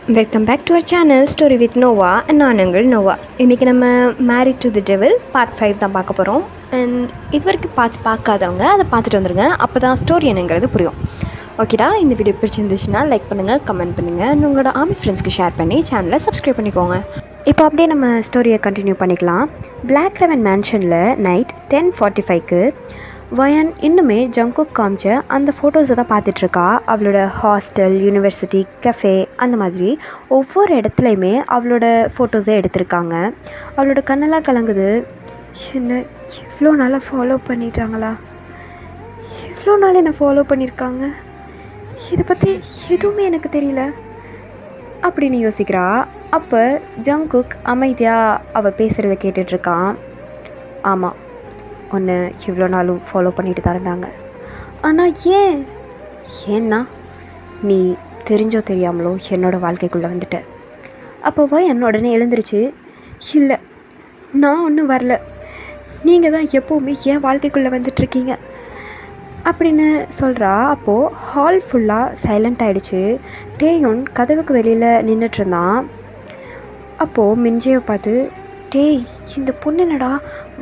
Welcome back to our channel story with Noah and நானுங்கள் Noah. இன்றைக்கி நம்ம married to the devil part 5 தான் பார்க்க போகிறோம். அண்ட் இது வரைக்கும் பார்ட்ஸ் பார்க்காதவங்க அதை பார்த்துட்டு வந்துடுங்க, அப்போ தான் ஸ்டோரி என்னங்கிறது புரியும். ஓகேடா, இந்த வீடியோ பிடிச்சிருந்துச்சுன்னா லைக் பண்ணுங்கள், கமெண்ட் பண்ணுங்கள், அண்ட் உங்களோட ஆர்மி ஃப்ரெண்ட்ஸ்க்கு ஷேர் பண்ணி சேனலை சப்ஸ்கிரைப் பண்ணிக்கோங்க. இப்போ அப்படியே நம்ம ஸ்டோரியை கண்டினியூ பண்ணிக்கலாம். பிளாக் ரெவன் மேன்ஷனில் நைட் 10:45க்கு வயன் இன்னுமே ஜங்குக் காமிச்ச அந்த ஃபோட்டோஸை தான் பார்த்துட்ருக்கா. அவளோட ஹாஸ்டல், யூனிவர்சிட்டி, கஃபே, அந்த மாதிரி ஒவ்வொரு இடத்துலையுமே அவளோட ஃபோட்டோஸை எடுத்திருக்காங்க. அவளோட கண்ணெல்லாம் கலங்குது. என்ன இவ்வளோ நாளாக ஃபாலோ பண்ணிட்டாங்களா? இவ்வளோ நாள் என்னை ஃபாலோ பண்ணியிருக்காங்க, இதை பற்றி எதுவுமே எனக்கு தெரியல அப்படின்னு யோசிக்கிறா. அப்போ ஜங்குக் அமைதியாக அவள் பேசுகிறத கேட்டுட்ருக்கான். ஆமாம், ஒன்று இவ்வளோ நாளும் ஃபாலோ பண்ணிட்டு தான் இருந்தாங்க. ஆனால் ஏன்னா நீ தெரிஞ்சோ தெரியாமலோ என்னோடய வாழ்க்கைக்குள்ளே வந்துட்ட. அப்போ உடனே எழுந்திருச்சு, இல்லை நான் ஒன்றும் வரல, நீங்கள் தான் எப்போவுமே என் வாழ்க்கைக்குள்ளே வந்துட்டுருக்கீங்க அப்படின்னு சொல்கிறா. அப்போது ஹால் ஃபுல்லாக சைலண்ட் ஆகிடுச்சு. டேயோன் கதவுக்கு வெளியில் நின்றுட்டுருந்தான். அப்போது மின்ஜியை பார்த்து, டேய் இந்த பொண்ணு என்னடா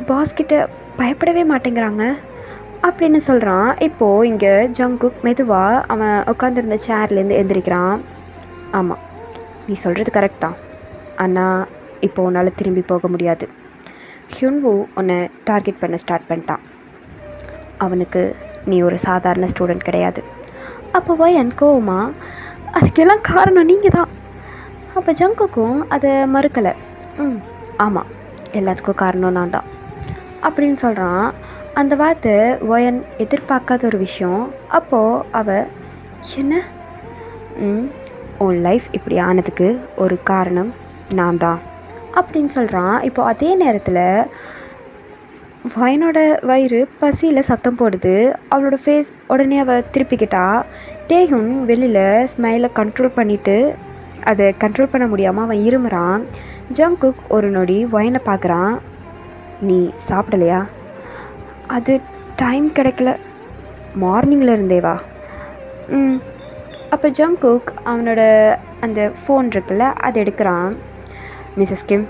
பாஸ்கிட்ட பயப்படவே மாட்டேங்கிறாங்க அப்படின்னு சொல்கிறான். இப்போது இங்கே ஜங்குக் மெதுவாக அவன் உட்காந்துருந்த சேர்லேருந்து எந்திரிக்கிறான். ஆமாம், நீ சொல்கிறது கரெக்ட் தான், ஆனால் இப்போ உன்னால் திரும்பி போக முடியாது. ஹியூன்வூ உன்னை டார்கெட் பண்ண ஸ்டார்ட் பண்ணிட்டான். அவனுக்கு நீ ஒரு சாதாரண ஸ்டூடெண்ட் கிடையாது. அப்போ வயன் கோவமா, அதுக்கெல்லாம் காரணம் நீங்கள் தான். அப்போ ஜங்குக்கும் அதை மறுக்கலை. ஆமாம், எல்லாத்துக்கும் காரணம் நான் தான் அப்படின்னு சொல்கிறான். அந்த வார்த்தை வயன் எதிர்பார்க்காத ஒரு விஷயம். அப்போது அவள், என்ன உன் லைஃப் இப்படி ஆனதுக்கு ஒரு காரணம் நான் தான் அப்படின்னு சொல்கிறான். இப்போது அதே நேரத்தில் வயனோட வயிறு பசியில் சத்தம் போடுது. அவளோட ஃபேஸ் உடனே அவள் திருப்பிக்கிட்டா. டேயுன் வெளியில் ஸ்மைலை கண்ட்ரோல் பண்ணிவிட்டு அதை கண்ட்ரோல் பண்ண முடியாமல் அவன் இருமுறான். ஜங்குக் ஒரு நொடி வயனை பார்க்குறான். நீ சாப்பிடலையா? அது டைம் கிடைக்கல, மார்னிங்கில் இருந்தேவா? அப்போ ஜங்குக் அவனோட அந்த ஃபோன் இருக்குல்ல அதை எடுக்கிறான். மிஸ்ஸஸ் கிம்,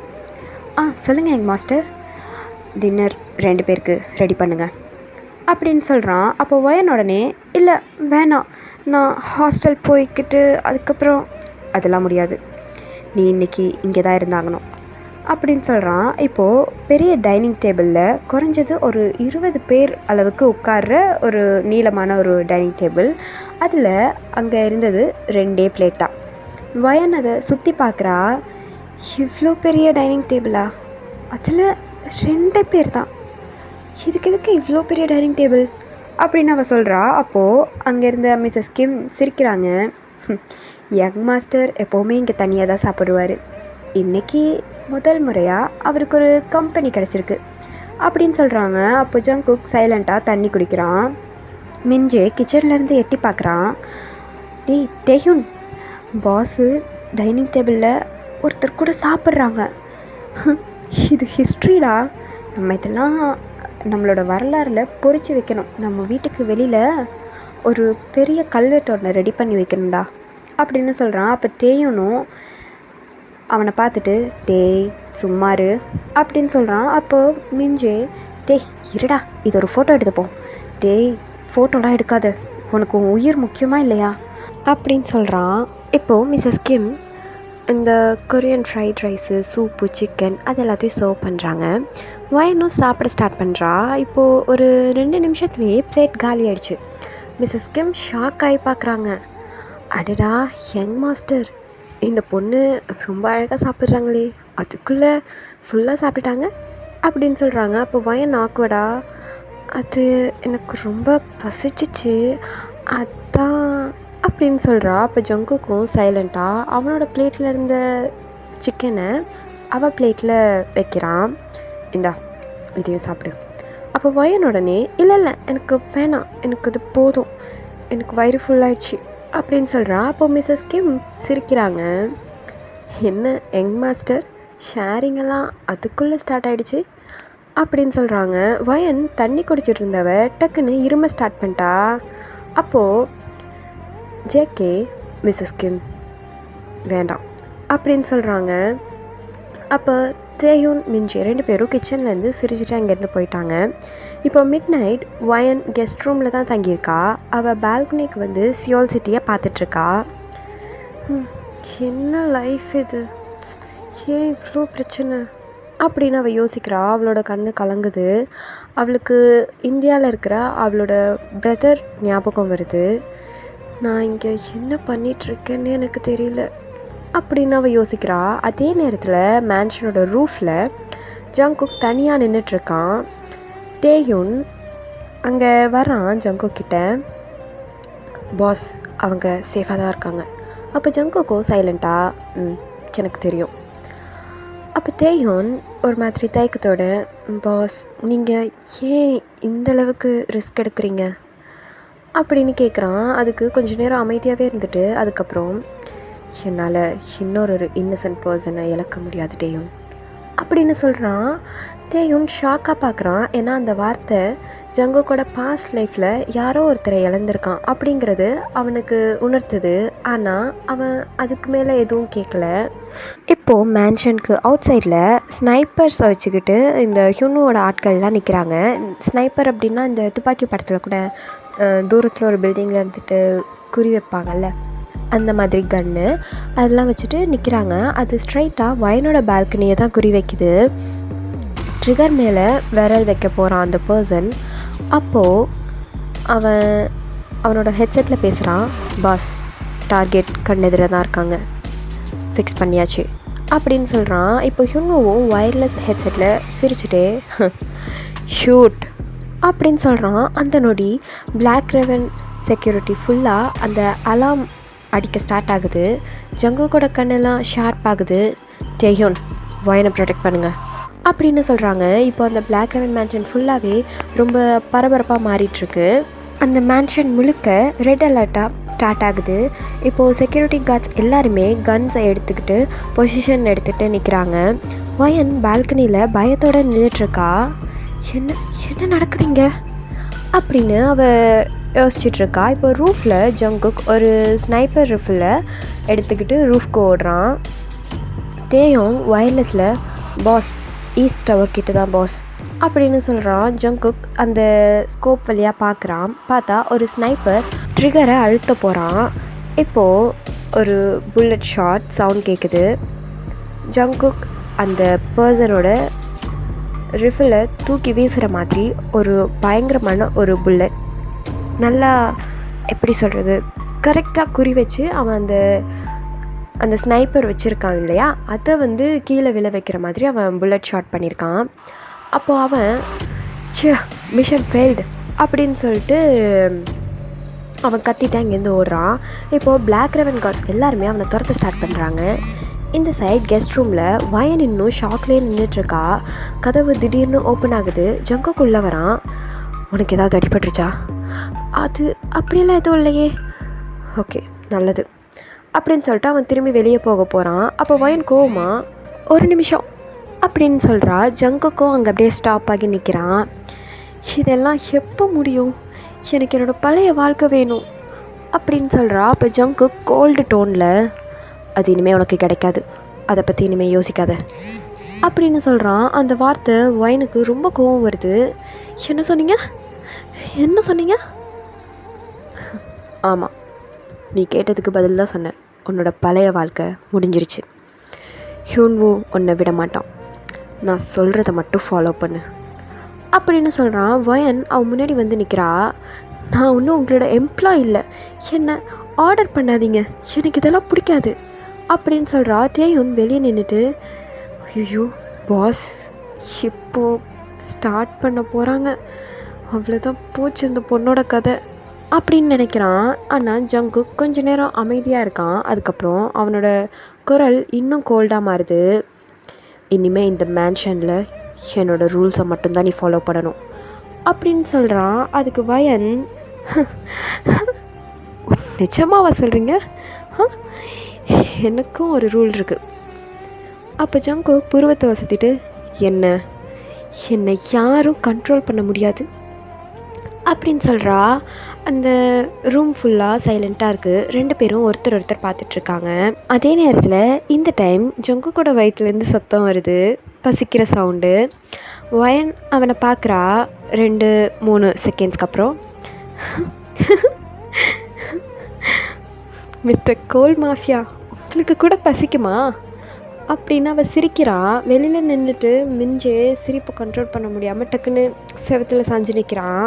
சொல்லுங்கள் எங்கள் மாஸ்டர், டின்னர் 2 பேருக்கு ரெடி பண்ணுங்கள் அப்படின்னு சொல்கிறான். அப்போ வயன் உடனே, இல்லை வேணாம், நான் ஹாஸ்டல் போய்கிட்டு அதுக்கப்புறம் அதெல்லாம் முடியாது, நீ இன்றைக்கி இங்கே தான் இருந்தாங்கணும் அப்படின்னு சொல்கிறான். இப்போது பெரிய டைனிங் டேபிளில் குறைஞ்சது ஒரு 20 பேர் அளவுக்கு உட்கார்ற ஒரு நீளமான ஒரு டைனிங் டேபிள். அதில் அங்கே இருந்தது 2 பிளேட் தான். வயன் அதை சுற்றி பார்க்குறா. இவ்வளோ பெரிய டைனிங் டேபிளா? அதில் 2 பேர் தான், எதுக்கு இவ்வளோ பெரிய டைனிங் டேபிள் அப்படின்னு அவள் சொல்கிறா. அப்போது அங்கே இருந்த மிஸ்ஸஸ் கிம் சிரிக்கிறாங்க. யங் மாஸ்டர் எப்போவுமே இங்கே தனியாக தான் சாப்பிடுவார், இன்றைக்கி முதல் முறையாக அவருக்கு ஒரு கம்பெனி கிடச்சிருக்கு அப்படின்னு சொல்கிறாங்க. அப்போ ஜங்குக் சைலண்ட்டாக தண்ணி குடிக்கிறான். மின்ஜே கிச்சன்லேருந்து எட்டி பார்க்குறான். டேய் டேயுன், பாஸு டைனிங் டேபிளில் ஒருத்தர் கூட சாப்பிட்றாங்க, இது ஹிஸ்ட்ரிடா, நம்ம இதெல்லாம் நம்மளோட வரலாறில் பொறிச்சு வைக்கணும், நம்ம வீட்டுக்கு வெளியில் ஒரு பெரிய கல்வெட்டு ஒன்று ரெடி பண்ணி வைக்கணும்டா அப்படின்னு சொல்கிறான். அப்போ டேயுனும் அவனை பார்த்துட்டு, டேய் சும்மாரு அப்படின்னு சொல்கிறான். அப்போது மிஞ்சே, டேய் இருடா, இது ஒரு ஃபோட்டோ எடுத்துப்போம். டேய் ஃபோட்டோலாம் எடுக்காத, உனக்கு உன் உயிர் முக்கியமாக இல்லையா அப்படின்னு சொல்கிறான். இப்போது மிஸ்ஸஸ் கிம் இந்த Korean fried rice, soup, chicken அது எல்லாத்தையும் சர்வ் பண்ணுறாங்க. வயனும் சாப்பிட ஸ்டார்ட் பண்ணுறா. இப்போது ஒரு 2 நிமிஷத்துலேயே பிளேட் காலி ஆகிடுச்சு. மிஸ்ஸஸ் கிம் ஷாக் ஆகி பார்க்குறாங்க. அடடா யங் மாஸ்டர், இந்த பொண்ணு ரொம்ப அழகாக சாப்பிட்றாங்களே, அதுக்குள்ளே ஃபுல்லாக சாப்பிட்டுட்டாங்க அப்படின்னு சொல்கிறாங்க. அப்போ வயன் ஆக்குவடா, அது எனக்கு ரொம்ப பசிச்சிச்சு அதான் அப்படின்னு சொல்கிறா. அப்போ ஜங்குக்கும் சைலண்ட்டாக அவனோட பிளேட்டில் இருந்த சிக்கனை அவள் பிளேட்டில் வைக்கிறான். இந்தா இதையும் சாப்பிடு. அப்போ வயன் உடனே, இல்லை எனக்கு வேணாம், எனக்கு அது போதும், எனக்கு வயிறு ஃபுல்லாகிடுச்சு அப்படின்னு சொல்கிறான். அப்போது மிஸ்ஸஸ் கிம் சிரிக்கிறாங்க. என்ன யங் மாஸ்டர், ஷேரிங்கெல்லாம் அதுக்குள்ளே ஸ்டார்ட் ஆகிடுச்சு அப்படின்னு சொல்கிறாங்க. வயன் தண்ணி குடிச்சிட்டு இருந்தவ டக்குன்னு இரும ஸ்டார்ட் பண்ணிட்டா. அப்போது ஜேகே, மிஸ்ஸஸ் கிம் வேண்டாம் அப்படின்னு சொல்கிறாங்க. அப்போ தேயூன் மின்ஜி 2 பேரும் கிச்சன்லேருந்து சிரிச்சுட்டு அங்கேருந்து போயிட்டாங்க. இப்போ மிட் நைட் வயன் கெஸ்ட் ரூமில் தான் தங்கியிருக்கா. அவள் பால்கனிக்கு வந்து சியோல் சிட்டியை பார்த்துட்ருக்கா. என்ன லைஃப் இது, ஏன் இவ்வளோ பிரச்சனை அப்படின்னு அவள் யோசிக்கிறா. அவளோட கண்ணு கலங்குது. அவளுக்கு இந்தியாவில் இருக்கிற அவளோட பிரதர் ஞாபகம் வருது. நான் இங்கே என்ன பண்ணிகிட்ருக்கேன்னு எனக்கு தெரியல அப்படின்னு அவள் யோசிக்கிறா. அதே நேரத்தில் மேன்ஷனோட ரூஃபில் ஜங்குக் தனியாக நின்றுட்டுருக்கான். டேயூன் அங்கே வரான் ஜங்குக் கிட்ட. பாஸ், அவங்க சேஃபாக தான் இருக்காங்க. அப்போ ஜங்குக்கும் சைலண்ட்டாக எனக்கு தெரியும். அப்போ டேயூன் ஒரு மாதிரி தயக்கத்தோட, பாஸ் நீங்கள் ஏன் இந்தளவுக்கு ரிஸ்க் எடுக்கிறீங்க அப்படின்னு கேட்குறான். அதுக்கு கொஞ்சம் நேரம் அமைதியாகவே இருந்துட்டு அதுக்கப்புறம், என்னால் இன்னொரு இன்னசென்ட் பர்சனை இழக்க முடியாது டேயூன் அப்படின்னு சொல்கிறான். டேயூன் ஷாக்காக பார்க்குறான். ஏன்னா அந்த வார்த்தை ஜங்குக்கோட பாஸ்ட் லைஃப்பில் யாரோ ஒருத்தரை இழந்திருக்கான் அப்படிங்கிறது அவனுக்கு உணர்த்துது. ஆனால் அவன் அதுக்கு மேலே எதுவும் கேட்கல. இப்போது மேன்ஷனுக்கு அவுட் சைடில் ஸ்னைப்பர்ஸை வச்சுக்கிட்டு இந்த ஹியூனுவோட ஆட்கள்லாம் நிற்கிறாங்க. ஸ்னைப்பர் அப்படின்னா இந்த துப்பாக்கி படத்தில் கூட தூரத்தில் ஒரு பில்டிங்கில் இருந்துட்டு குறி வைப்பாங்கல்ல, அந்த மாதிரி கன்று அதெல்லாம் வச்சுட்டு நிற்கிறாங்க. அது ஸ்ட்ரைட்டாக வயனோட பால்கனியை தான் குறி வைக்குது. ட்ரிகர் மேலே விரல் வைக்க போகிறான் அந்த பர்சன். அப்போது அவனோட ஹெட்செட்டில் பேசுகிறான். பாஸ், டார்கெட் கண்ணெதிர தான் இருக்காங்க, ஃபிக்ஸ் பண்ணியாச்சு அப்படின்னு சொல்கிறான். இப்போ ஹியூனோவும் வயர்லெஸ் ஹெட்செட்டில் சிரிச்சுட்டே ஷூட் அப்படின்னு சொல்கிறான். அந்த நொடி பிளாக் ரெவன் செக்யூரிட்டி ஃபுல்லாக அந்த அலாம் அடிக்க ஸ்டார்ட் ஆகுது. ஜங்குக்கோட கண்ணெல்லாம் ஷார்ப் ஆகுது. டேயூன், வயனை ப்ரொடெக்ட் பண்ணுங்கள் அப்படின்னு சொல்கிறாங்க. இப்போ அந்த பிளாக் ரெவன் மேன்ஷன் ஃபுல்லாகவே ரொம்ப பரபரப்பாக மாறிட்டுருக்கு. அந்த மேன்ஷன் முழுக்க ரெட் அலர்ட்டாக ஸ்டார்ட் ஆகுது. இப்போது செக்யூரிட்டி கார்ட்ஸ் எல்லாருமே கன்ஸை எடுத்துக்கிட்டு பொசிஷன் எடுத்துகிட்டு நிற்கிறாங்க. வயன் பால்கனியில் பயத்தோடு நின்றுட்டுருக்கா. என்ன நடக்குதுங்க அப்படின்னு அவள் யோசிச்சுட்ருக்கா. இப்போ ரூஃபில் ஜங்குக் ஒரு ஸ்னைப்பர் ரிஃபில் எடுத்துக்கிட்டு ரூஃப்க்கு ஓடுறான். டேயோங் வயர்லெஸில், பாஸ், ஈஸ்ட் டவர் கிட்ட தான் பாஸ் அப்படின்னு சொல்கிறான். ஜங்குக் அந்த ஸ்கோப் வழியாக பார்க்குறான். பார்த்தா ஒரு ஸ்னைப்பர் ட்ரிகரை அழுத்த போகிறான். இப்போது ஒரு புல்லட் ஷாட் சவுண்ட் கேட்குது. ஜங்குக் அந்த பர்சனோட ரிஃபிலை தூக்கி வீசுகிற மாதிரி ஒரு பயங்கரமான ஒரு புல்லட், நல்லா எப்படி சொல்கிறது, கரெக்டாக குறி வச்சு அவன் அந்த ஸ்னைப்பர் வச்சுருக்கான் இல்லையா, அதை வந்து கீழே விழ வைக்கிற மாதிரி அவன் புல்லட் ஷாட் பண்ணியிருக்கான். அப்போது அவன் மிஷன் ஃபெயில்டு அப்படின்னு சொல்லிட்டு அவன் கத்திட்டான், இங்கேருந்து ஓடுறான். இப்போது பிளாக் ரெவன் கார்ட்ஸ் எல்லாருமே அவனை துரத்த ஸ்டார்ட் பண்ணுறாங்க. இந்த சைட் கெஸ்ட் ரூமில் வயன் இன்னும் ஷாக்லேயே நின்றுட்டுருக்கா. கதவு திடீர்னு ஓப்பன் ஆகுது. ஜங்குக்குள்ளே வரான். உனக்கு ஏதாவது அடிபட்டுருச்சா? அது அப்படியெல்லாம் எதுவும் இல்லையே. ஓகே, நல்லது அப்படின்னு சொல்லிட்டு அவன் திரும்பி வெளியே போக போகிறான். அப்போ வயன் கோவமா, ஒரு நிமிஷம் அப்படின்னு சொல்கிறா. ஜங்குக்கும் அங்கே அப்படியே ஸ்டாப் ஆகி நிற்கிறான். இதெல்லாம் எப்போ முடியும்? எனக்கு என்னோடய பழைய வாழ்க்கை வேணும் அப்படின்னு சொல்கிறா. அப்போ ஜங்கு கோல்டு டோனில், அது இனிமேல் உனக்கு கிடைக்காது, அதை பற்றி இனிமேல் யோசிக்காத அப்படின்னு சொல்கிறான். அந்த வார்த்தை வயனுக்கு ரொம்ப கோவம் வருது. என்ன சொன்னீங்க? ஆமாம், நீ கேட்டதுக்கு பதில் தான் சொன்னேன். உன்னோட பழைய வாழ்க்கை முடிஞ்சிருச்சு. ஹியூன்வோ உன்னை விட மாட்டான். நான் சொல்கிறத மட்டும் ஃபாலோ பண்ணு அப்படின்னு சொல்கிறான். வயன் அவன் முன்னாடி வந்து நிற்கிறா. நான் ஒன்றும் உங்களோட எம்ப்ளாய் இல்லை, என்னை ஆர்டர் பண்ணாதீங்க, எனக்கு இதெல்லாம் பிடிக்காது அப்படின்னு சொல்கிறா. டேயுன் வெளியே நின்றுட்டு, ஐயோ பாஸ், இப்போது ஸ்டார்ட் பண்ண போகிறாங்க, அவ்வளோதான் போச்சு இந்த பொண்ணோட கதை அப்படின்னு நினைக்கிறான். ஆனால் ஜங்கு கொஞ்ச நேரம் அமைதியாக இருக்கான். அதுக்கப்புறம் அவனோட குரல் இன்னும் கோல்டாக மாறுது. இனிமேல் இந்த மேன்ஷனில் என்னோடய ரூல்ஸை மட்டும்தான் நீ ஃபாலோ பண்ணணும் அப்படின்னு சொல்கிறான். அதுக்கு வயன், நிஜமாவா சொல்கிறீங்க? எனக்கும் ஒரு ரூல் இருக்குது. அப்போ ஜங்கு புருவத்தை வசத்திட்டு, என்னை யாரும் கண்ட்ரோல் பண்ண முடியாது அப்படின்னு சொல்கிறா. அந்த ரூம் ஃபுல்லாக சைலண்ட்டாக இருக்குது. 2 பேரும் ஒருத்தர் ஒருத்தர் பார்த்துட்ருக்காங்க. அதே நேரத்தில் இந்த டைம் ஜங்குக்கோட வயிற்றுலேருந்து சத்தம் வருது, பசிக்கிற சவுண்டு. வயன் அவனை பார்க்குறா. 2-3 செகண்ட்ஸ்க்கு அப்புறம் மிஸ்டர் கோல் மாஃபியா, உங்களுக்கு கூட பசிக்குமா அப்படின்னு அவள் சிரிக்கிறா. வெளியில் நின்றுட்டு மிஞ்சே சிரிப்பை கண்ட்ரோல் பண்ண முடியாமல் டக்குன்னு செவத்தில் சாஞ்சு நிற்கிறான்.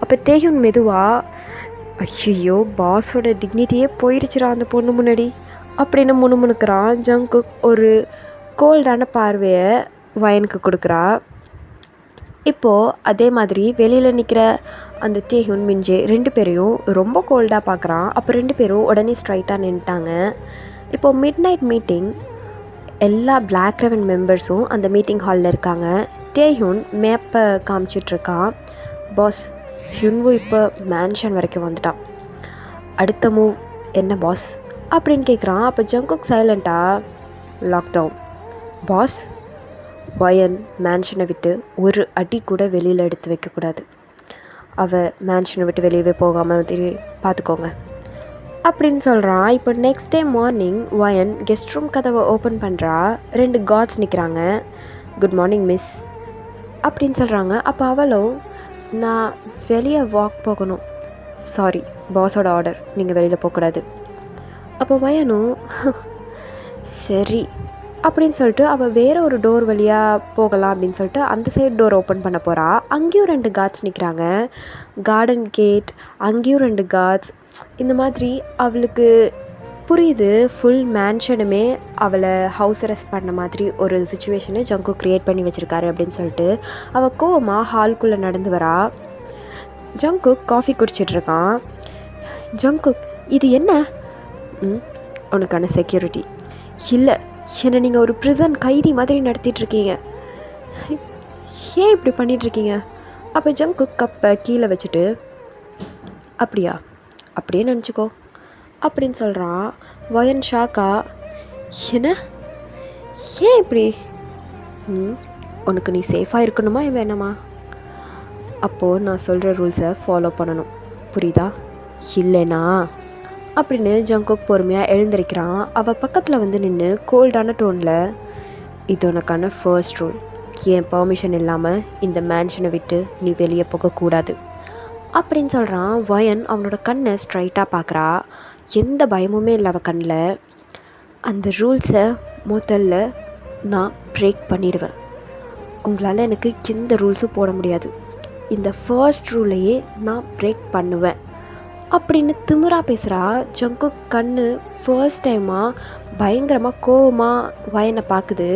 அப்போ டேஹுன் மெதுவாக, ஐயோ பாஸோட டிக்னிட்டியே போயிடுச்சுரா அந்த பொண்ணு முன்னாடி அப்படின்னு முணுமுணுக்கிறான். ஜங்குக் ஒரு கோல்டான பார்வையை வயனுக்கு கொடுக்குறா. இப்போது அதே மாதிரி வெளியில் நிற்கிற அந்த டேஹுன் மிஞ்சே 2 பேரையும் ரொம்ப கோல்டாக பார்க்குறான். அப்போ 2 பேரும் உடனே ஸ்ட்ரைட்டாக நின்றுட்டாங்க. இப்போது மிட் நைட் மீட்டிங். எல்லா பிளாக் ரெவன் மெம்பர்ஸும் அந்த மீட்டிங் ஹாலில் இருக்காங்க. டேஹுன் மேப்பை காமிச்சிட்ருக்கான். பாஸ், ஹுன்வு இப்போ மேன்ஷன் வரைக்கும் வந்துட்டான். அடுத்த மூவ் என்ன பாஸ் அப்படின்னு கேட்குறான். அப்போ ஜங்குக் சைலண்ட்டாக, லாக்டவுன் பாஸ். வயன் மேன்ஷனை விட்டு ஒரு அடி கூட வெளியில் எடுத்து வைக்கக்கூடாது. அவள் மேன்ஷனை விட்டு வெளியவே போகாமல் பார்த்துக்கோங்க அப்படின்னு சொல்கிறான். இப்போ நெக்ஸ்ட் டே மார்னிங் வயன் கெஸ்ட் ரூம் கதவை ஓப்பன் பண்ணுறா. 2 கார்ட்ஸ் நிற்கிறாங்க. குட் மார்னிங் மிஸ் அப்படின்னு சொல்கிறாங்க. அப்போ அவளும், நான் வெளியே வாக் போகணும், சாரி பாஸோட ஆர்டர், நீங்கள் வெளியில் போகக்கூடாது. அப்போ வயனும் சரி அப்படின்னு சொல்லிட்டு அவள் வேறு ஒரு டோர் வழியாக போகலாம் அப்படின்னு சொல்லிட்டு அந்த சைடு டோர் ஓப்பன் பண்ண போகிறா. அங்கேயும் 2 கார்ட்ஸ் நிற்கிறாங்க. கார்டன் கேட், அங்கேயும் 2 கார்ட்ஸ். இந்த மாதிரி அவளுக்கு புரியுது, ஃபுல் மேன்ஷனுமே அவளை ஹவுஸ் அரெஸ்ட் பண்ண மாதிரி ஒரு சுச்சுவேஷனை ஜங்கு க்ரியேட் பண்ணி வச்சுருக்காரு அப்படின்னு சொல்லிட்டு அவள் கோவமாக ஹால்குள்ளே நடந்து வரா. Jungkook coffee குடிச்சிட்ருக்கான். ஜங்குக், இது என்ன? உனக்கான செக்யூரிட்டி. இல்லை, என்னை நீங்கள் ஒரு ப்ரிசன் கைதி மாதிரி நடத்திட்டுருக்கீங்க, ஏன் இப்படி பண்ணிகிட்ருக்கீங்க? அப்போ ஜங்குக் கப்பை கீழே வச்சுட்டு, அப்படியா, அப்படியே நினச்சிக்கோ அப்படின்னு சொல்கிறான். வயன் ஷாக்கா, என்ன, ஏன் இப்படி? உனக்கு நீ சேஃபாக இருக்கணுமா வேணாமா? அப்போது நான் சொல்கிற ரூல்ஸை ஃபாலோ பண்ணணும், புரியுதா? இல்லைனா அப்படின்னு ஜங்குக் பொறுமையாக எழுந்திருக்கிறான். அவள் பக்கத்தில் வந்து நின்று கோல்டான டோனில், இது உனக்கான ஃபர்ஸ்ட் ரூல், என் பர்மிஷன் இல்லாமல் இந்த மேன்ஷனை விட்டு நீ வெளியே போகக்கூடாது அப்படின்னு சொல்கிறான். வயன் அவனோட கண்ணை ஸ்ட்ரைட்டாக பார்க்குறா. எந்த பயமுமே இல்லை அவள் கண்ணில். அந்த ரூல்ஸை முதல்ல நான் பிரேக் பண்ணிடுவேன், உங்களால் எனக்கு எந்த ரூல்ஸும் போட முடியாது, இந்த ஃபர்ஸ்ட் ரூலையே நான் பிரேக் பண்ணுவேன் அப்படின்னு திமிரா பேசுகிறா. ஜங்குக் கண்ணு ஃபர்ஸ்ட் டைமாக பயங்கரமாக கோவமாக வயனை பார்க்குது.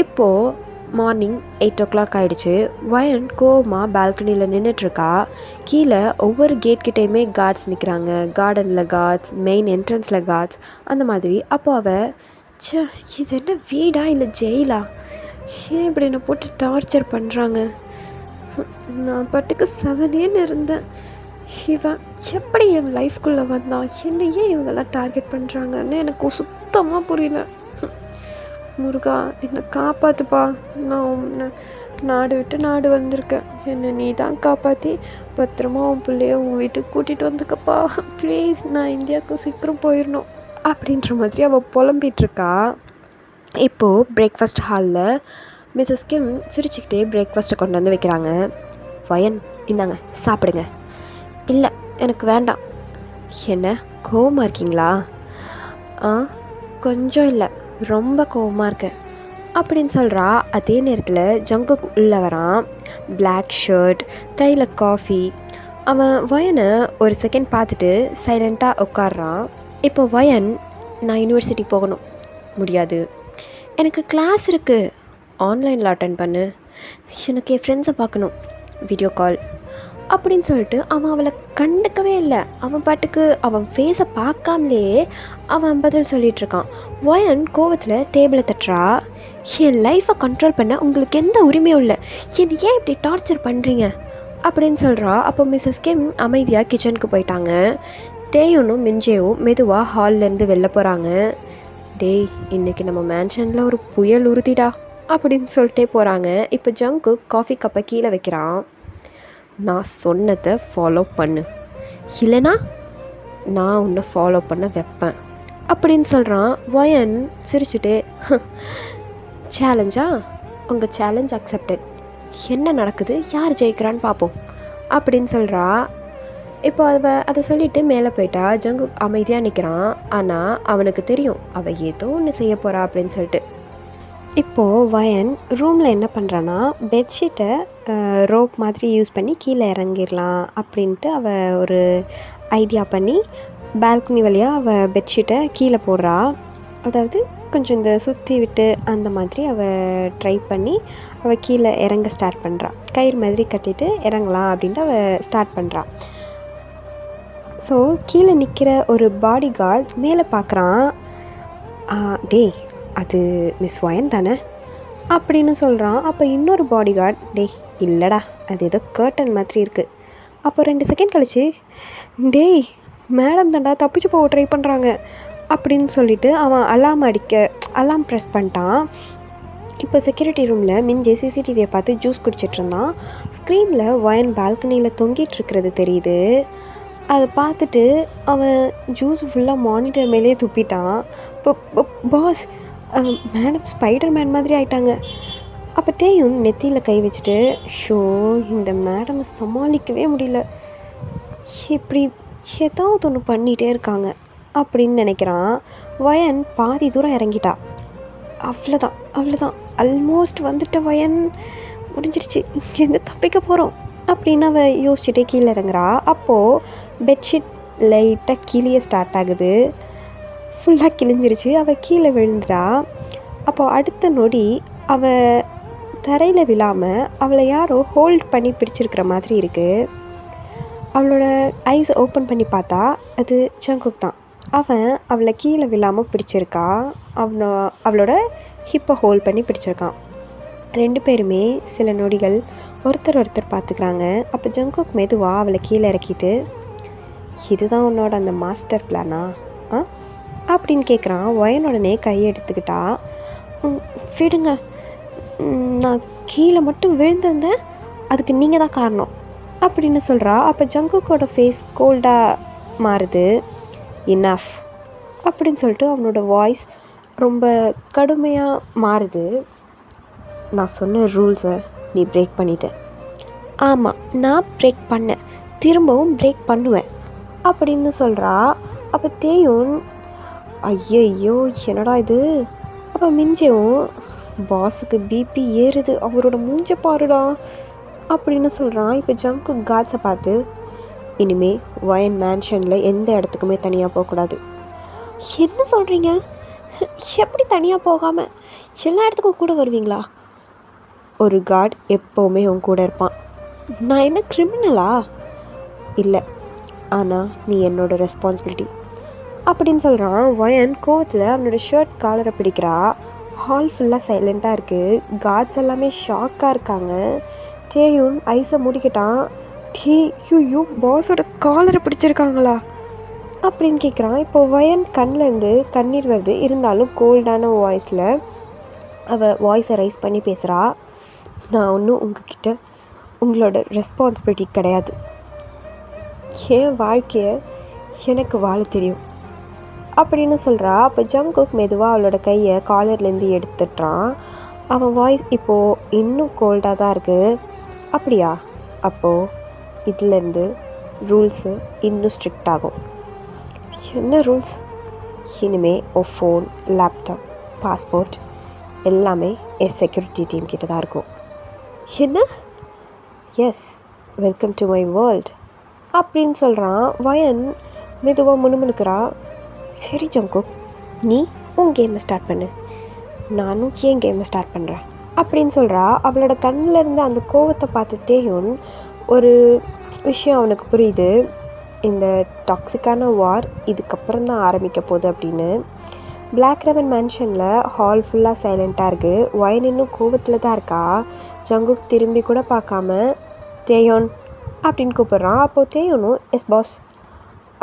இப்போது மார்னிங் 8 o'clock ஆகிடுச்சு. வயன் கோவமாக பால்கனியில் நின்றுட்டுருக்கா. கீழே ஒவ்வொரு கேட்கிட்டையுமே கார்ட்ஸ் நிற்கிறாங்க. கார்டனில் கார்ட்ஸ், மெயின் என்ட்ரன்ஸில் கார்ட்ஸ், அந்த மாதிரி. அப்போ அவள், இது என்ன வீடா இல்லை ஜெயிலா? ஏன் இப்படி என்னை போட்டு டார்ச்சர் பண்ணுறாங்க? நான் பாட்டுக்கு 7 இருந்தேன், இவன் எப்படி என் லைஃப்குள்ளே வந்தான்? என்னையே இவங்கெல்லாம் டார்கெட் பண்ணுறாங்கன்னு எனக்கு சுத்தமாக புரியல. முருகா, என்னை காப்பாற்றுப்பா, நான் உன்னை நாடு விட்டு நாடு வந்திருக்கேன், என்னை நீ தான் காப்பாற்றி பத்திரமா உன் பிள்ளைய உன் வீட்டுக்கு கூட்டிகிட்டு வந்துக்கப்பா ப்ளீஸ், நான் இந்தியாவுக்கு சீக்கிரம் போயிடணும் அப்படின்ற மாதிரி அவள் புலம்பிகிட்ருக்கா. இப்போது பிரேக்ஃபாஸ்ட் ஹாலில் மிஸ்ஸஸ் கிம் சிரிச்சுக்கிட்டே பிரேக்ஃபாஸ்ட்டை கொண்டு வந்து வைக்கிறாங்க. வயன், இந்தாங்க சாப்பிடுங்க. இல்லை, எனக்கு வேண்டாம். என்ன, கோவமாக இருக்கீங்களா? கொஞ்சம் இல்லை, ரொம்ப கோவமாக இருக்கேன் அப்படின்னு சொல்கிறா. அதே நேரத்தில் ஜங்குக் உள்ளே வரான். பிளாக் ஷர்ட், கையில் காஃபி. அவன் வயனை ஒரு செகண்ட் பார்த்துட்டு சைலண்ட்டாக உட்காடுறான். இப்போ வயன், நான் யூனிவர்சிட்டி போகணும். முடியாது, எனக்கு கிளாஸ் இருக்குது, ஆன்லைனில் அட்டென்ட் பண்ணு, எனக்கு என் ஃப்ரெண்ட்ஸை பார்க்கணும், வீடியோ கால் அப்படின்னு சொல்லிட்டு அவன் அவளை கண்டுக்கவே இல்லை. அவன் பாட்டுக்கு அவன் ஃபேஸை பார்க்காமலே அவன் பதில் சொல்லிகிட்ருக்கான். வயன் கோவத்தில் டேபிளை தட்டுறா. என் லைஃப்பை கண்ட்ரோல் பண்ண உங்களுக்கு எந்த உரிமையும் இல்லை, என்னை ஏன் இப்படி டார்ச்சர் பண்ணுறீங்க அப்படின்னு சொல்கிறா. அப்போ மிஸ்ஸஸ் கிம் அமைதியாக கிச்சனுக்கு போயிட்டாங்க. டேயுனும் மிஞ்சேவும் மெதுவாக ஹால்லேருந்து வெளில போகிறாங்க. டேய், இன்றைக்கி நம்ம மேன்ஷனில் ஒரு புயல் உறுதிடா அப்படின்னு சொல்லிட்டே போகிறாங்க. இப்போ ஜங்கு காஃபி கப்பை கீழே வைக்கிறான். நான் சொன்னதை ஃபாலோ பண்ணு, இல்லைனா நான் உன்னை ஃபாலோ பண்ண வைப்பேன் அப்படின்னு சொல்கிறான். வயன் சிரிச்சுட்டே, சேலஞ்சா, உங்கள் சேலஞ்ச் அக்செப்டட், என்ன நடக்குது, யார் ஜெயிக்கிறான்னு பார்ப்போம் அப்படின்னு சொல்கிறா. இப்போ அதை சொல்லிவிட்டு மேலே போயிட்டா. ஜங்குக் அமைதியாக நிற்கிறான். ஆனால் அவனுக்கு தெரியும் அவள் ஏதோ ஒன்று செய்ய போகிறா அப்படின்னு சொல்லிட்டு. இப்போது வயன் ரூமில் என்ன பண்ணுறான்னா, பெட்ஷீட்டை ரோப் மாதிரி யூஸ் பண்ணி கீழே இறங்கிடலாம் அப்படின்ட்டு அவள் ஒரு ஐடியா பண்ணி பால்கனி வழியாக அவள் பெட்ஷீட்டை கீழே போடுறா. அதாவது கொஞ்சம் இந்த சுற்றி விட்டு அந்த மாதிரி அவள் ட்ரை பண்ணி அவள் கீழே இறங்க ஸ்டார்ட் பண்ணுறா. கயிறு மாதிரி கட்டிட்டு இறங்கலாம் அப்படின்ட்டு அவள் ஸ்டார்ட் பண்ணுறா. ஸோ கீழே நிற்கிற ஒரு பாடி கார்ட் மேலே பார்க்குறான். டேய், அது மிஸ் வயன் தானே அப்படின்னு சொல்கிறான். அப்போ இன்னொரு பாடி கார்ட், டேய் இல்லைடா, அது ஏதோ கர்டன் மாதிரி இருக்குது. அப்போ 2 செகண்ட் கழிச்சு, டேய் மேடம் தாண்டா தப்பிச்சு போக ட்ரை பண்ணுறாங்க அப்படின்னு சொல்லிட்டு அவன் அலாம் ப்ரெஸ் பண்ணிட்டான். இப்போ செக்யூரிட்டி ரூமில் மிஞ்சி சிசிடிவியை பார்த்து ஜூஸ் குடிச்சிட்டு இருந்தான். ஸ்க்ரீனில் வயன் பால்கனியில் தொங்கிட்டு இருக்கிறது தெரியுது. அதை பார்த்துட்டு அவன் ஜூஸ் ஃபுல்லாக மானிட்டர் மேலேயே துப்பிட்டான். இப்போ பாஸ், மேடம் ஸ்பைடர் மேன் மாதிரி ஆயிட்டாங்க. அப்போ டேயும் நெத்தியில் கை வச்சுட்டு, ஷோ இந்த மேடமை சமாளிக்கவே முடியல, இப்படி ஏதாவது ஒன்று பண்ணிகிட்டே இருக்காங்க அப்படின்னு நினைக்கிறான். வயன் பாதி தூரம் இறங்கிட்டா. அவ்வளோதான் ஆல்மோஸ்ட் வந்துட்ட வயன், முடிஞ்சிருச்சு, இங்கேருந்து தப்பிக்க போகிறோம் அப்படின்னு அவள் யோசிச்சுட்டே கீழே இறங்குறா. அப்போது பெட்ஷீட் லைட்டாக கிளிய ஸ்டார்ட் ஆகுது. ஃபுல்லாக கிழிஞ்சிருச்சு. அவள் கீழே விழுந்துட்டா. அப்போது அடுத்த நொடி அவள் தரையில் விழாமல் அவளை யாரோ ஹோல்ட் பண்ணி பிடிச்சிருக்கிற மாதிரி இருக்குது. அவளோட ஐஸை ஓப்பன் பண்ணி பார்த்தா அது ஜங்குக் தான். அவன் அவளை கீழே விழாமல் பிடிச்சிருக்கா. அவளோட ஹிப்பை ஹோல்ட் பண்ணி பிடிச்சிருக்கான். 2 பேருமே சில நொடிகள் ஒருத்தர் பார்த்துக்கிறாங்க. அப்போ ஜங்குக் மெதுவாக அவளை கீழே இறக்கிட்டு, இதுதான் உன்னோட அந்த மாஸ்டர் பிளானா அப்படின்னு கேட்குறான். வயனுடனே கையை எடுத்துக்கிட்டா. விடுங்க, நான் கீழே மட்டும் விழுந்திருந்தேன், அதுக்கு நீங்கள் தான் காரணம் அப்படின்னு சொல்கிறா. அப்போ ஜங்குக்கோட ஃபேஸ் கோல்டாக மாறுது. இனஃப் அப்படின்னு சொல்லிட்டு அவனோட வாய்ஸ் ரொம்ப கடுமையாக மாறுது. நான் சொன்ன ரூல்ஸை நீ பிரேக் பண்ணிட்ட. ஆமாம், நான் பிரேக் பண்ணேன், திரும்பவும் பிரேக் பண்ணுவேன் அப்படின்னு சொல்கிறா. அப்போ தேயும், ஐயோ என்னடா இது. அப்போ மிஞ்சவும், பாஸுக்கு பிபி ஏறுது, அவரோட மூஞ்ச பாருடா அப்படின்னு சொல்கிறான். இப்போ ஜங்குக் காட்ஸை பார்த்து, இனிமேல் வயன் மேன்ஷனில் எந்த இடத்துக்குமே தனியாக போகக்கூடாது. என்ன சொல்கிறீங்க? எப்படி தனியாக போகாமல் எல்லா இடத்துக்கும் கூட வருவீங்களா? ஒரு கார்டு எப்போவுமே உன் கூட இருப்பான். நான் என்ன கிரிமினலா? இல்லை, ஆனால் நீ என்னோட ரெஸ்பான்சிபிலிட்டி அப்படின்னு சொல்கிறான். வயன் கோவத்தில் அவனோட ஷர்ட் காலரை பிடிக்கிறா. ஹால் ஃபுல்லாக சைலண்ட்டாக இருக்குது. கார்ட்ஸ் எல்லாமே ஷாக்காக இருக்காங்க. டேயுன் ஐஸை மூடிக்கிட்டான். யூ பாஸோட காலரை பிடிச்சிருக்காங்களா அப்படின்னு கேட்குறான். இப்போது வயன் கண்ணிலேருந்து கண்ணீர் வருது. இருந்தாலும் கோல்டான வாய்ஸில் அவள் வாய்ஸை ரைஸ் பண்ணி பேசுகிறா. நான் ஒன்றும் உங்ககிட்ட உங்களோட ரெஸ்பான்சிபிலிட்டி கிடையாது. என் வாழ்க்கையை எனக்கு வாழ தெரியும் அப்படின்னு சொல்கிறா. அப்போ ஜங்குக் மெதுவாக அவளோட கையை காலர்லேருந்து எடுத்துட்றான். அவன் வாய்ஸ் இப்போது இன்னும் கோல்டாக தான் இருக்குது. அப்படியா? அப்போது இதுலேருந்து ரூல்ஸு இன்னும் ஸ்ட்ரிக்ட் ஆகும். என்ன ரூல்ஸ்? இனிமேல் உன் ஃபோன், லேப்டாப், பாஸ்போர்ட் எல்லாமே செக்யூரிட்டி டீம் கிட்ட தான் இருக்கும். என்ன? Yes, welcome to my world அப்படின்னு சொல்கிறான். வயன் மெதுவாக முணுமுணுக்கிறா. சரி ஜங்குக், நீ உன் கேமை ஸ்டார்ட் பண்ணு, நானும் ஏன் கேமை ஸ்டார்ட் பண்ணுறேன் அப்படின்னு சொல்கிறா. அவளோட கண்ணில் இருந்து அந்த கோவத்தை பார்த்துட்டேயும் ஒரு விஷயம் அவனுக்கு புரியுது. இந்த டாக்ஸிக்கான வார் இதுக்கப்புறம் தான் ஆரம்பிக்க போகுது அப்படின்னு. பிளாக் ரெவன் மேன்ஷனில் ஹால் ஃபுல்லாக சைலண்ட்டாக இருக்குது. வயன் இன்னும் கோவத்தில் தான் இருக்கா. ஜங்குக் திரும்பி கூட பார்க்காம தேயோன் அப்படின்னு கூப்பிட்றான். அப்போது தேயோனும், எஸ் பாஸ்,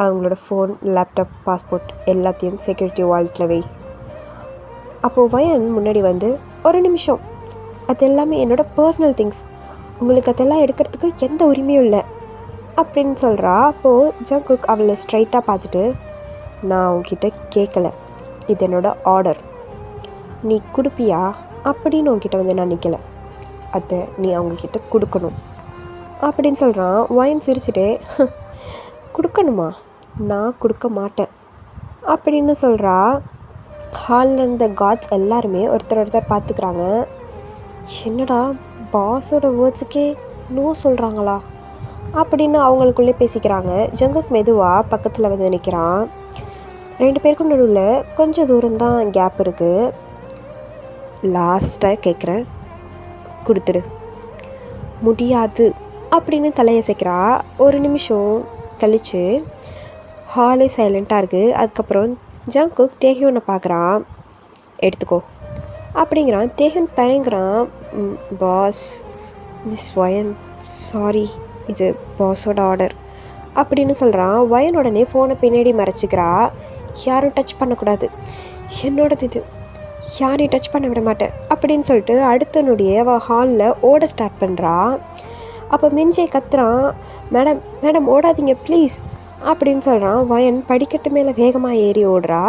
அவங்களோட ஃபோன், லேப்டாப், பாஸ்போர்ட் எல்லாத்தையும் செக்யூரிட்டி வால்ட்டில் வை. அப்போது வயன் முன்னாடி வந்து, ஒரு நிமிஷம், அது எல்லாமே என்னோடய பர்சனல் திங்ஸ், உங்களுக்கு அதெல்லாம் எடுக்கிறதுக்கு எந்த உரிமையும் இல்லை அப்படின்னு சொல்கிறா. அப்போது ஜங்குக் அவளை ஸ்ட்ரைட்டாக பார்த்துட்டு, நான் உன்கிட்ட கேட்கல, இது என்னோடய ஆர்டர், நீ கொடுப்பியா அப்படின்னு உன்கிட்ட வந்து நான் நிற்கலை, அதை நீ அவங்கக்கிட்ட கொடுக்கணும் அப்படின்னு சொல்கிறான். வயன் சிரிச்சுட்டே, கொடுக்கணுமா, நான் கொடுக்க மாட்டேன் அப்படின்னு சொல்கிறா. ஹாலில் இருந்த காட்ஸ் எல்லாருமே ஒருத்தர் பார்த்துக்கிறாங்க. என்னடா பாஸோட வேர்ட்ஸுக்கே நோ சொல்கிறாங்களா அப்படின்னு அவங்களுக்குள்ளே பேசிக்கிறாங்க. ஜங்குக் மெதுவாக பக்கத்தில் வந்து நிற்கிறான். 2 பேருக்கும் நடுவில் கொஞ்சம் தூரம்தான் கேப் இருக்குது. லாஸ்ட்டாக கேட்குறேன், கொடுத்துடு. முடியாது அப்படின்னு தலையசைக்கிறா. ஒரு நிமிஷம் கழித்து ஹாலே சைலண்ட்டாக இருக்குது. அதுக்கப்புறம் ஜங்குக் டேஹியோனை பார்க்குறான். எடுத்துக்கோ அப்படிங்கிறான். டேஹியோன் தயங்குறான். பாஸ், மிஸ் வயன், சாரி, இது பாஸோட ஆர்டர் அப்படின்னு சொல்கிறான். வயன் உடனே ஃபோனை பின்னாடி மறைச்சிக்கிறா. யாரும் டச் பண்ணக்கூடாது, என்னோடது இது, யாரையும் டச் பண்ண விட மாட்டேன் அப்படின்னு சொல்லிட்டு அடுத்த நொடியே அவள் ஹாலில் ஓட ஸ்டார்ட் பண்ணுறா. அப்போ மிஞ்சே கத்துறான், மேடம் மேடம் ஓடாதீங்க ப்ளீஸ் அப்படின்னு சொல்கிறான். வயன் படிக்கட்டு மேலே வேகமாக ஏறி ஓடுறா.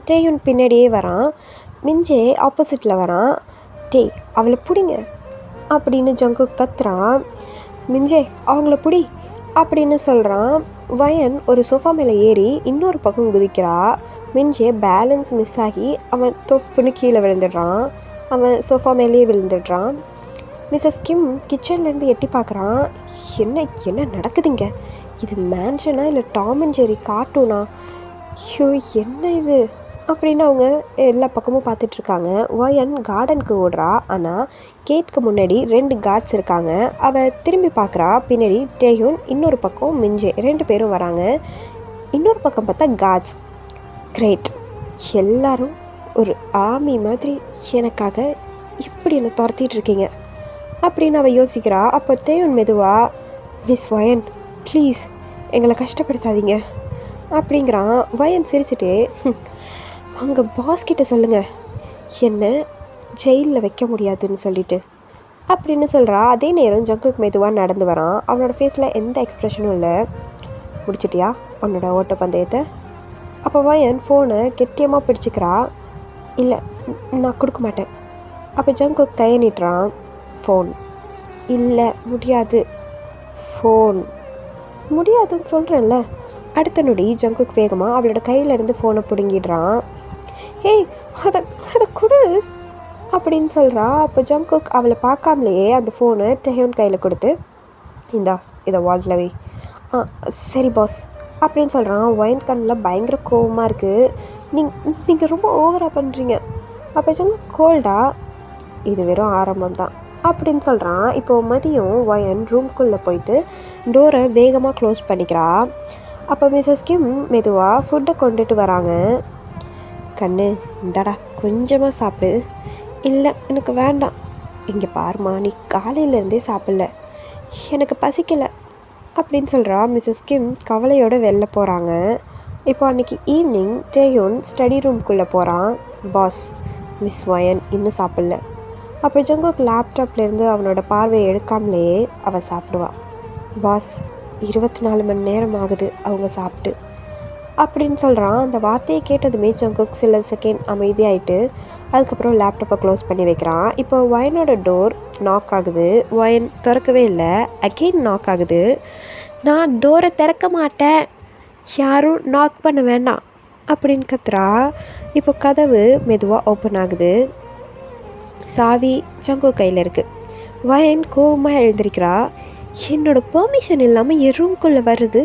டேயுன் பின்னாடியே வரான். மிஞ்சே ஆப்போசிட்டில் வரான். டேய் அவளை பிடிங்க அப்படின்னு ஜங்குக் கத்துறான். மிஞ்சே அவங்கள பிடி அப்படின்னு சொல்கிறான். வயன் ஒரு சோஃபா மேலே ஏறி இன்னொரு பக்கம் குதிக்கிறா. மிஞ்சே பேலன்ஸ் மிஸ் ஆகி அவன் தொப்புன்னு கீழே விழுந்துடுறான். அவன் சோஃபா மேலேயே விழுந்துடுறான். மிஸ்ஸஸ் கிம் கிச்சன்லேருந்து எட்டி பார்க்குறான். என்ன நடக்குதுங்க, இது மேன்ஷனா இல்லை டாம் அண்ட் ஜெர்ரி கார்ட்டூனா, ஐயோ என்ன இது அப்படின்னு அவங்க எல்லா பக்கமும் பார்த்துட்ருக்காங்க. வயன் கார்டனுக்கு ஓடுறா. ஆனால் கேட்க்கு முன்னாடி 2 கார்ட்ஸ் இருக்காங்க. அவள் திரும்பி பார்க்குறா. பின்னாடி டேயுன், இன்னொரு பக்கம் மிஞ்சே, 2 பேரும் வராங்க. இன்னொரு பக்கம் பார்த்தா கார்ட்ஸ். கிரேட், எல்லாரும் ஒரு ஆர்மி மாதிரி எனக்காக இப்படி என்னை துரத்திட்டு இருக்கீங்க அப்படின்னு அவள் யோசிக்கிறா. அப்போ டேயுன் மெதுவா, மிஸ் வயன் ப்ளீஸ் எங்களை கஷ்டப்படுத்தாதீங்க அப்படிங்கிறான். வயன் சிரிச்சுட்டே, உங்கள் பாஸ்கிட்ட சொல்லுங்கள் என்னை ஜெயிலில் வைக்க முடியாதுன்னு சொல்லிட்டு அப்படின்னு சொல்கிறா. அதே நேரம் ஜங்குக் மெதுவாக நடந்து வரான். அவனோட ஃபேஸில் எந்த எக்ஸ்ப்ரெஷனும் இல்லை. முடிச்சிட்டியா உன்னோட ஓட்டப்பந்தயத்தை? அப்போ வயன் ஃபோனை கெட்டியமாக பிடிச்சிக்கிறா. இல்லை நான் கொடுக்க மாட்டேன். அப்போ ஜங்குக் கையை நீட்டுறான். ஃபோன். இல்லை முடியாது. ஃபோன். முடியாதுன்னு சொல்கிறேன்ல. அடுத்த நொடி ஜங்குக் வேகமாக அவளோட கையிலேருந்து ஃபோனை பிடுங்கிடுறான். ஹேய் அதை கொடு அப்படின்னு சொல்கிறா. அப்போ ஜங்குக் அவளை பார்க்காமலேயே அந்த ஃபோனை டேஹியோன் கையில் கொடுத்து, இதை வால்ல வை. சரி பாஸ் அப்படின்னு சொல்கிறான். வயன் கண்ணில் பயங்கர கோவமாக இருக்குது. நீங்கள் ரொம்ப ஓவராக பண்ணுறீங்க. அப்போ ஜங்குக் கோல்டா, இது வெறும் ஆரம்பம் தான் அப்படின்னு சொல்கிறான். இப்போது மதியம் வயன் ரூம்குள்ளே போயிட்டு டோரை வேகமாக க்ளோஸ் பண்ணிக்கிறா. அப்போ மிஸ்ஸஸ் கிம் மெதுவாக ஃபுட்டை கொண்டுட்டு வராங்க. கண்ணு இந்தாடா கொஞ்சமாக சாப்பிடு. இல்லை எனக்கு வேண்டாம். இங்கே பாருமா, நீ காலையிலேருந்தே சாப்பிடல, எனக்கு பசிக்கலை அப்படின்னு சொல்கிறா. மிஸ்ஸஸ் கிம் கவலையோடு வெளில போகிறாங்க. இப்போ அன்றைக்கி ஈவினிங் டேயோன் ஸ்டடி ரூம்குள்ளே போகிறான். பாஸ், மிஸ் வயன் இன்னும் சாப்பிடல. அப்போ ஜங்குக் லேப்டாப்லேருந்து அவனோட பார்வையை எடுக்காமலே அவள் சாப்பிடுவா. பாஸ், 24 மணி நேரம் ஆகுது அவங்க சாப்பிட்டு அப்படின்னு சொல்கிறான். அந்த வார்த்தையை கேட்டதுமே ஜங்குக் சில செகண்ட் அமைதியாகிட்டு அதுக்கப்புறம் லேப்டாப்பை க்ளோஸ் பண்ணி வைக்கிறான். இப்போ வயனோட டோர் நாக் ஆகுது. வயன் திறக்கவே இல்லை. அகெயின் நாக் ஆகுது. நான் டோரை திறக்க மாட்டேன், யாரும் நாக் பண்ண வேண்டாம் அப்படின்னு கத்துறா. இப்போ கதவு மெதுவாக ஓப்பன் ஆகுது. சாவி ஜங்குக் கையில் இருக்குது. வயன் கோவமாக எழுந்திருக்கிறா. என்னோட பெர்மிஷன் இல்லாமல் என் ரூம்குள்ளே வர்றது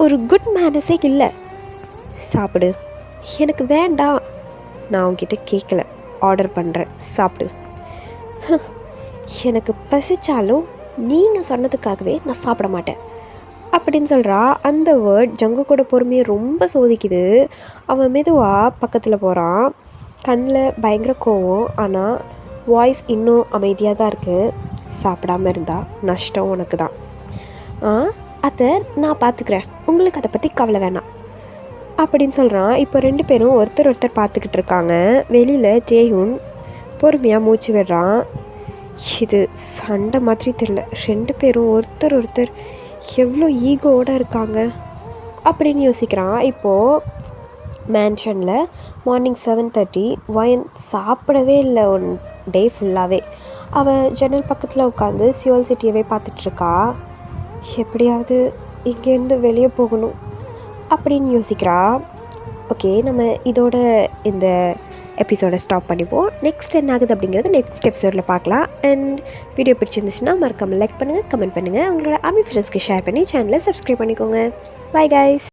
ஒரு குட் மேனஸே இல்லை. சாப்பிடு. எனக்கு வேண்டாம். நான் உங்ககிட்ட கேட்கல, ஆர்டர் பண்ணுறேன், சாப்பிடு. எனக்கு பசிச்சாலும் நீங்கள் சொன்னதுக்காகவே நான் சாப்பிட மாட்டேன் அப்படின்னு சொல்கிறா. அந்த வேர்ட் ஜங்குக்கோட பொறுமையை ரொம்ப சோதிக்குது. அவன் மெதுவாக பக்கத்தில் போகிறான். கண்ணில் பயங்கர கோவம், ஆனால் வாய்ஸ் இன்னும் அமைதியாக தான் இருக்குது. சாப்பிடாமல் இருந்தால் நஷ்டம் உனக்கு தான். அதை நான் பார்த்துக்கிறேன், உங்களுக்கு அதை பற்றி கவலை வேணாம் அப்படின்னு சொல்கிறான். இப்போ 2 பேரும் ஒருத்தர் பார்த்துக்கிட்டு இருக்காங்க. வெளியில் ஜேயுன் பொறுமையாக மூச்சு விடுறான். இது சண்டை மாதிரி தெரியல, 2 பேரும் ஒருத்தர் எவ்வளோ ஈகோவோடு இருக்காங்க அப்படின்னு யோசிக்கிறான். இப்போது மேன்ஷனில் மார்னிங் 7:30 வயன் சாப்பிடவே இல்லை ஒன் டே ஃபுல்லாகவே. அவள் ஜன்னல் பக்கத்தில் உட்காந்து சியோல் சிட்டியவே பார்த்துட்ருக்கா. எப்படியாவது இங்கேருந்து வெளியே போகணும் அப்படின்னு யோசிக்கிறா. ஓகே, நம்ம இதோட இந்த எபிசோடை ஸ்டாப் பண்ணிப்போம். நெக்ஸ்ட் என்ன ஆகுது அப்படிங்கிறது நெக்ஸ்ட் எபிசோடில் பார்க்கலாம். அண்ட் வீடியோ பிடிச்சிருந்துச்சுன்னா மறக்காமல் லைக் பண்ணுங்கள், கமெண்ட் பண்ணுங்கள், உங்களோட ஆர்மி ஃப்ரெண்ட்ஸ்க்கு ஷேர் பண்ணி சேனலை சப்ஸ்கிரைப் பண்ணிக்கோங்க. Bye guys.